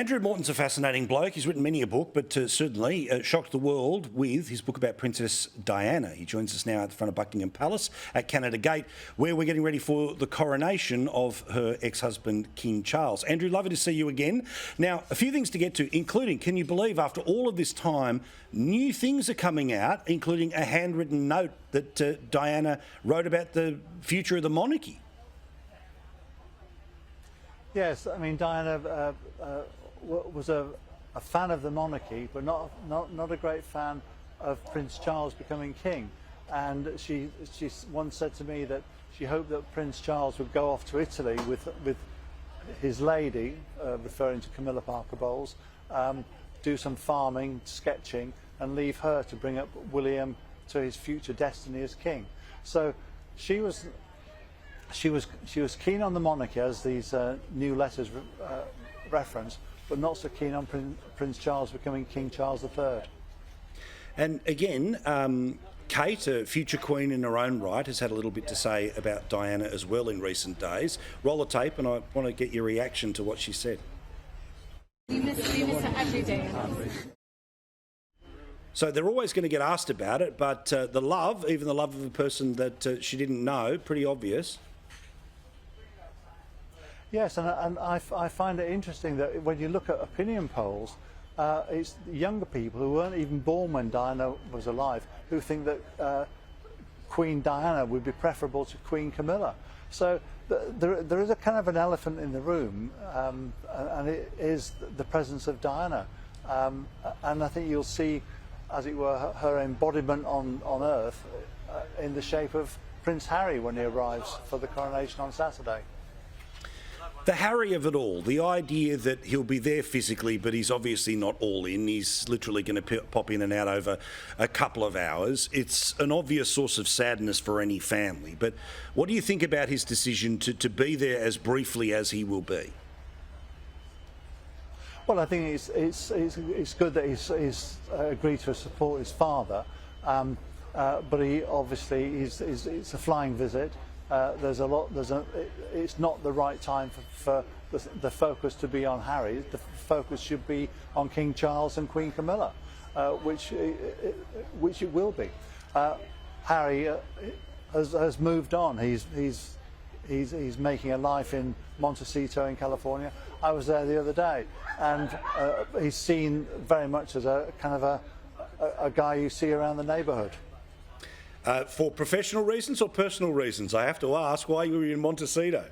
Andrew Morton's a fascinating bloke. He's written many a book, but certainly shocked the world with his book about Princess Diana. He joins us now at the front of Buckingham Palace at Canada Gate, where we're getting ready for the coronation of her ex-husband, King Charles. Andrew, lovely to see you again. Now, a few things to get to, including, can you believe after all of this time, new things are coming out, including a handwritten note that Diana wrote about the future of the monarchy? Yes, I mean, Diana was a fan of the monarchy, but not a great fan of Prince Charles becoming king. And she once said to me that she hoped that Prince Charles would go off to Italy with his lady, referring to Camilla Parker Bowles, do some farming, sketching, and leave her to bring up William to his future destiny as king. So she was keen on the monarchy, as these new letters reference, but not so keen on Prince Charles becoming King Charles III. And again, Kate, a future queen in her own right, has had a little bit to say about Diana as well in recent days. Roll the tape, and I want to get your reaction to what she said. We miss her every day. So they're always going to get asked about it, but the love, even the love of a person that she didn't know, pretty obvious. Yes, and I find it interesting that when you look at opinion polls, it's younger people who weren't even born when Diana was alive who think that Queen Diana would be preferable to Queen Camilla. So there is a kind of an elephant in the room, and it is the presence of Diana. And I think you'll see, as it were, her embodiment on Earth in the shape of Prince Harry when he arrives for the coronation on Saturday. The Harry of it all, the idea that he'll be there physically, but he's obviously not all in. He's literally going to pop in and out over a couple of hours. It's an obvious source of sadness for any family. But what do you think about his decision to be there as briefly as he will be? Well, I think it's good that he's agreed to support his father, but he obviously it's a flying visit. It's not the right time for the focus to be on Harry. The focus should be on King Charles and Queen Camilla, which it will be. Harry has moved on. He's making a life in Montecito in California. I was there the other day, and he's seen very much as a kind of a guy you see around the neighbourhood. For professional reasons or personal reasons? I have to ask, why you were in Montecito?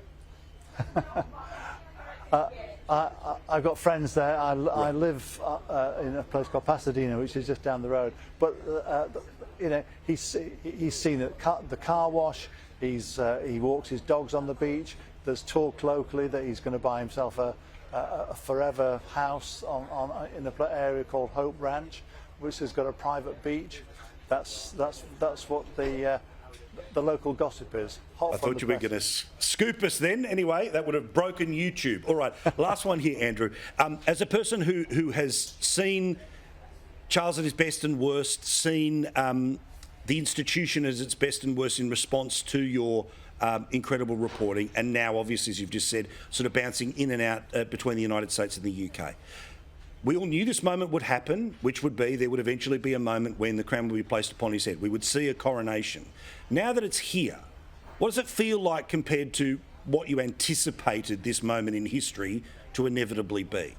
I've got friends there. I live in a place called Pasadena, which is just down the road. But you know, he's seen the car wash. He walks his dogs on the beach. There's talk locally that he's going to buy himself a forever house in an area called Hope Ranch, which has got a private beach. That's what the local gossip is. I thought you were going to scoop us then. Anyway, that would have broken YouTube. All right, last one here, Andrew. As a person who has seen Charles at his best and worst, seen the institution as its best and worst in response to your incredible reporting, and now, obviously, as you've just said, sort of bouncing in and out between the United States and the UK. We all knew this moment would happen, which would be there would eventually be a moment when the crown would be placed upon his head. We would see a coronation. Now that it's here, what does it feel like compared to what you anticipated this moment in history to inevitably be?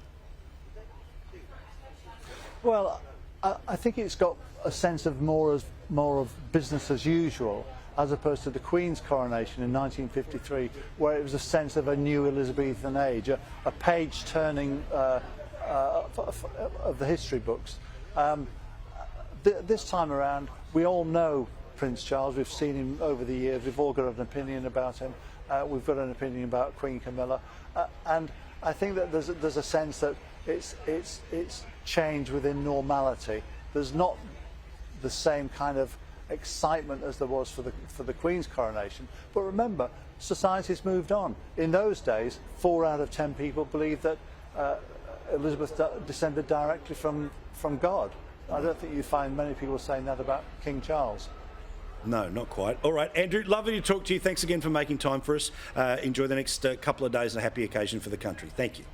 Well, I think it's got a sense of more of business as usual, as opposed to the Queen's coronation in 1953, where it was a sense of a new Elizabethan age, a page turning of the history books. This time around, we all know Prince Charles. We've seen him over the years. We've all got an opinion about him. We've got an opinion about Queen Camilla, and I think that there's a sense that it's change within normality. There's not the same kind of excitement as there was for the Queen's coronation. But remember, society's moved on. In those days, 4 out of 10 people believed that Elizabeth descended directly from God. I don't think you find many people saying that about King Charles. No, not quite. All right, Andrew, lovely to talk to you. Thanks again for making time for us. Enjoy the next couple of days and a happy occasion for the country. Thank you.